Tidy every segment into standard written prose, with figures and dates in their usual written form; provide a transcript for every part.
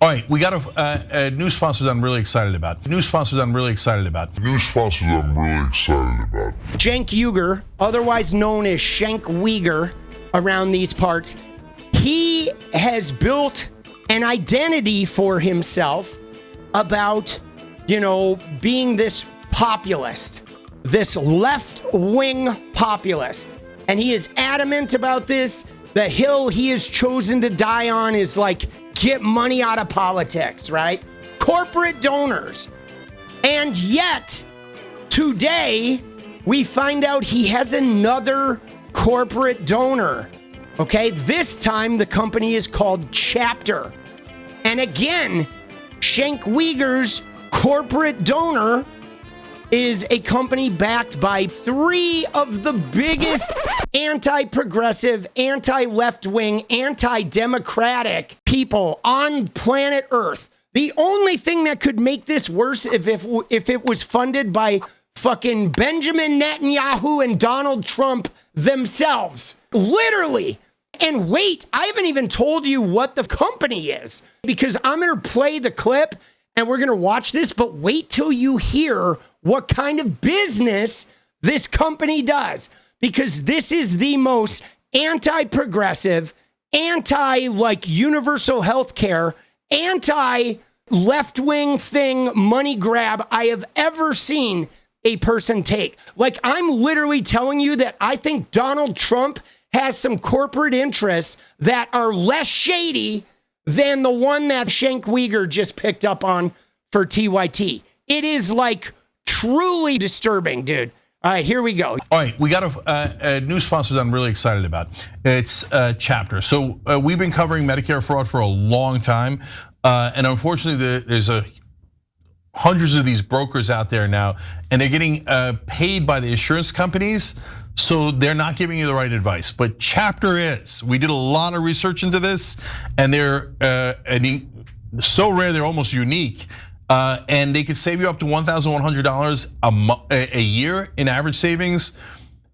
All right, we got a new sponsor that I'm really excited about. Cenk 𝗙𝗎𝗃, otherwise known as Cenk Uyghur around these parts, he has built an identity for himself about, being this populist, this left-wing populist. And he is adamant about this. The hill he has chosen to die on is like, get money out of politics, right? Corporate donors. And yet, today, we find out he has another corporate donor. Okay, this time the company is called Chapter. And again, Cenk Uyghur's corporate donor is a company backed by three of the biggest anti-progressive, anti-left-wing, anti-democratic people on planet Earth. The only thing that could make this worse if it was funded by fucking Benjamin Netanyahu and Donald Trump themselves. Literally. And wait, I haven't even told you what the company is, because I'm going to play the clip and we're going to watch this, but wait till you hear what kind of business this company does, because this is the most anti-progressive, universal health care, anti-left-wing thing money grab I have ever seen a person take. Like, I'm literally telling you that I think Donald Trump has some corporate interests that are less shady than the one that Cenk Uyghur just picked up on for TYT. It is like truly disturbing, dude. All right, here we go. All right, we got a new sponsor that I'm really excited about. It's Chapter. So we've been covering Medicare fraud for a long time. And unfortunately, there's hundreds of these brokers out there now, and they're getting paid by the insurance companies. So they're not giving you the right advice, but Chapter is. We did a lot of research into this, and they're so rare, they're almost unique. And they could save you up to $1,100 a year in average savings,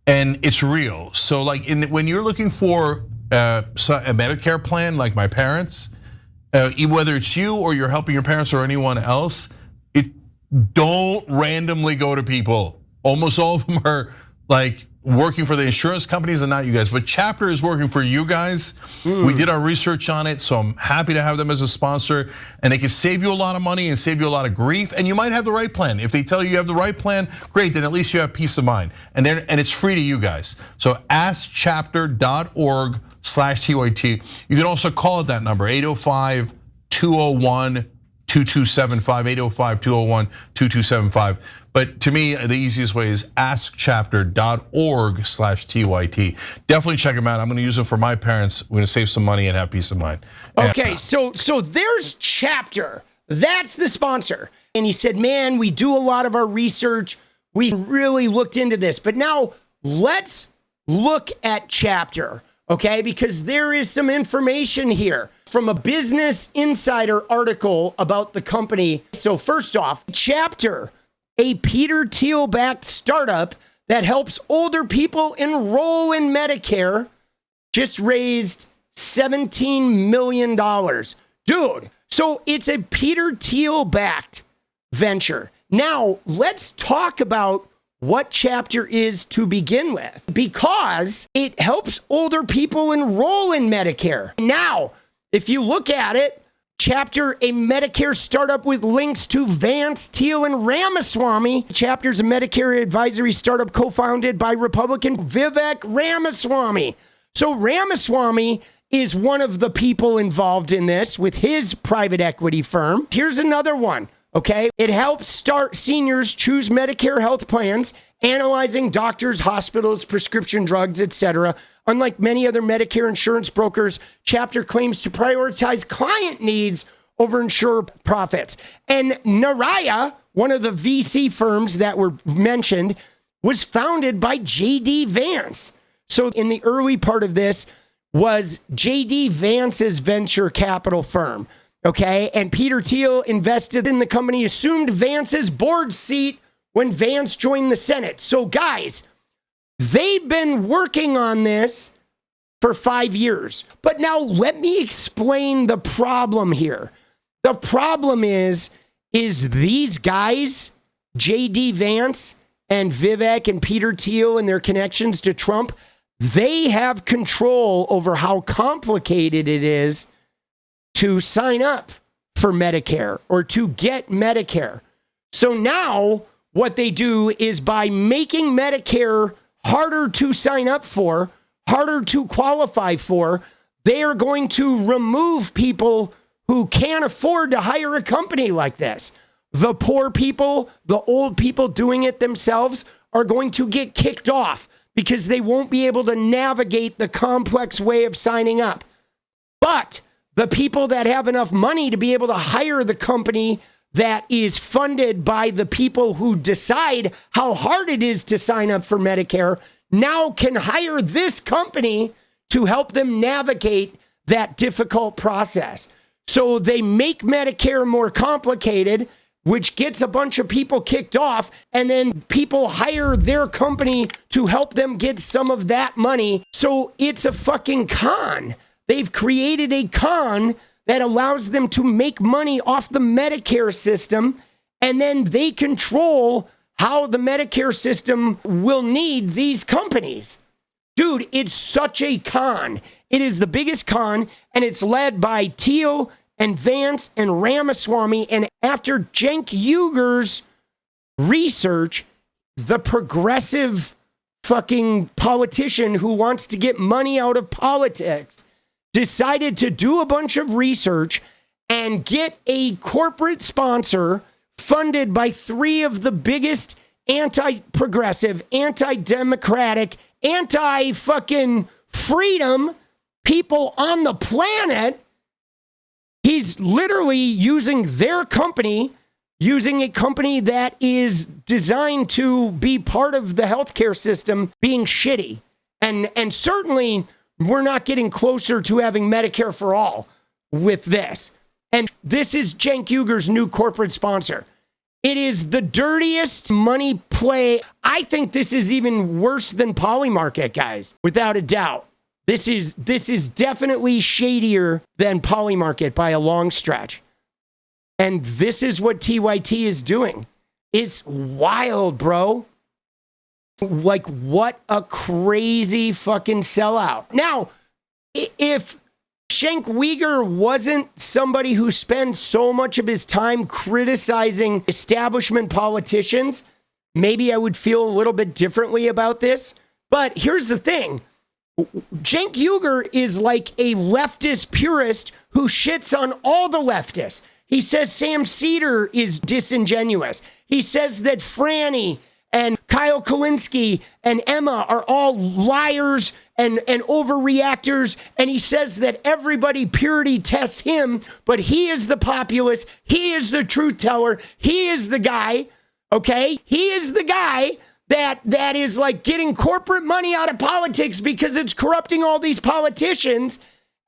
and it's real. So like when you're looking for a Medicare plan, like my parents, whether it's you or you're helping your parents or anyone else, don't randomly go to people. Almost all of them are like working for the insurance companies and not you guys, but Chapter is working for you guys. We did our research on it, so I'm happy to have them as a sponsor, and they can save you a lot of money and save you a lot of grief, and you might have the right plan. If they tell you have the right plan, great, then at least you have peace of mind. And it's free to you guys. So askchapter.org/TYT. You can also call it that number, 805-201-2275, 805-201-2275. But to me, the easiest way is askchapter.org/TYT. Definitely check them out. I'm going to use them for my parents. We're going to save some money and have peace of mind. Okay, so there's Chapter. That's the sponsor. And he said, man, we do a lot of our research. We really looked into this. But now let's look at Chapter, okay? Because there is some information here from a Business Insider article about the company. So first off, Chapter, a Peter Thiel-backed startup that helps older people enroll in Medicare, just raised $17 million. Dude, so it's a Peter Thiel-backed venture. Now, let's talk about what Chapter is to begin with, because it helps older people enroll in Medicare. Now, if you look at it, Chapter, a Medicare startup with links to Vance, Thiel, and Ramaswamy. Chapter's a Medicare advisory startup co-founded by Republican Vivek Ramaswamy. So Ramaswamy is one of the people involved in this with his private equity firm. Here's another one, okay? It helps start seniors choose Medicare health plans, analyzing doctors, hospitals, prescription drugs, etc. Unlike many other Medicare insurance brokers, Chapter claims to prioritize client needs over insurer profits. And Naraya, one of the VC firms that were mentioned, was founded by J.D. Vance. So in the early part of this was J.D. Vance's venture capital firm, okay? And Peter Thiel invested in the company, assumed Vance's board seat when Vance joined the Senate. So guys, they've been working on this for 5 years. But now let me explain the problem here. The problem is these guys, J.D. Vance and Vivek and Peter Thiel and their connections to Trump, they have control over how complicated it is to sign up for Medicare or to get Medicare. So now what they do is by making Medicare harder to sign up for, harder to qualify for, they are going to remove people who can't afford to hire a company like this. The poor people, the old people doing it themselves are going to get kicked off because they won't be able to navigate the complex way of signing up. But the people that have enough money to be able to hire the company that is funded by the people who decide how hard it is to sign up for Medicare now can hire this company to help them navigate that difficult process. So they make Medicare more complicated, which gets a bunch of people kicked off, and then people hire their company to help them get some of that money. So it's a fucking con. They've created a con that allows them to make money off the Medicare system, and then they control how the Medicare system will need these companies. Dude, it's such a con. It is the biggest con, and it's led by Thiel and Vance and Ramaswamy. And after Cenk Uygur's research, the progressive fucking politician who wants to get money out of politics decided to do a bunch of research and get a corporate sponsor funded by three of the biggest anti-progressive, anti-democratic, anti-fucking freedom people on the planet. He's literally using their company, using a company that is designed to be part of the healthcare system being shitty. And certainly we're not getting closer to having Medicare for all with this. And this is Cenk Uygur's new corporate sponsor. It is the dirtiest money play. I think this is even worse than Polymarket, guys, without a doubt. This is definitely shadier than Polymarket by a long stretch. And this is what TYT is doing. It's wild, bro. Like, what a crazy fucking sellout. Now, if Cenk Uygur wasn't somebody who spends so much of his time criticizing establishment politicians, maybe I would feel a little bit differently about this. But here's the thing. Cenk Uygur is like a leftist purist who shits on all the leftists. He says Sam Cedar is disingenuous. He says that Franny and Kyle Kulinski and Emma are all liars and overreactors. And he says that everybody purity tests him, but he is the populist. He is the truth teller. He is the guy, okay? He is the guy that is like getting corporate money out of politics because it's corrupting all these politicians.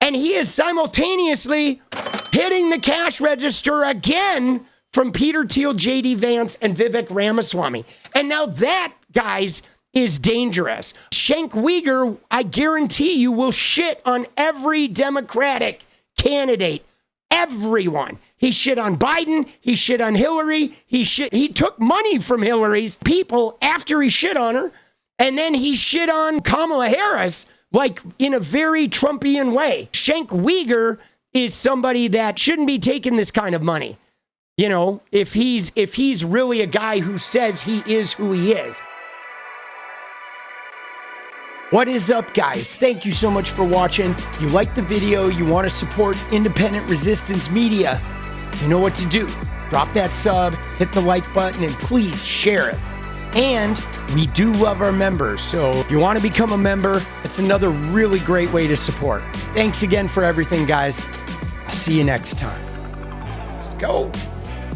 And he is simultaneously hitting the cash register again from Peter Thiel, J.D. Vance, and Vivek Ramaswamy. And now that, guys, is dangerous. Cenk Uygur, I guarantee you, will shit on every Democratic candidate. Everyone. He shit on Biden. He shit on Hillary. He took money from Hillary's people after he shit on her. And then he shit on Kamala Harris, like in a very Trumpian way. Cenk Uygur is somebody that shouldn't be taking this kind of money. You know, if he's really a guy who says he is who he is. What is up, guys? Thank you so much for watching. You like the video, you want to support independent resistance media, you know what to do. Drop that sub, hit the like button, and please share it. And we do love our members, so if you want to become a member, it's another really great way to support. Thanks again for everything, guys. I'll see you next time. Let's go.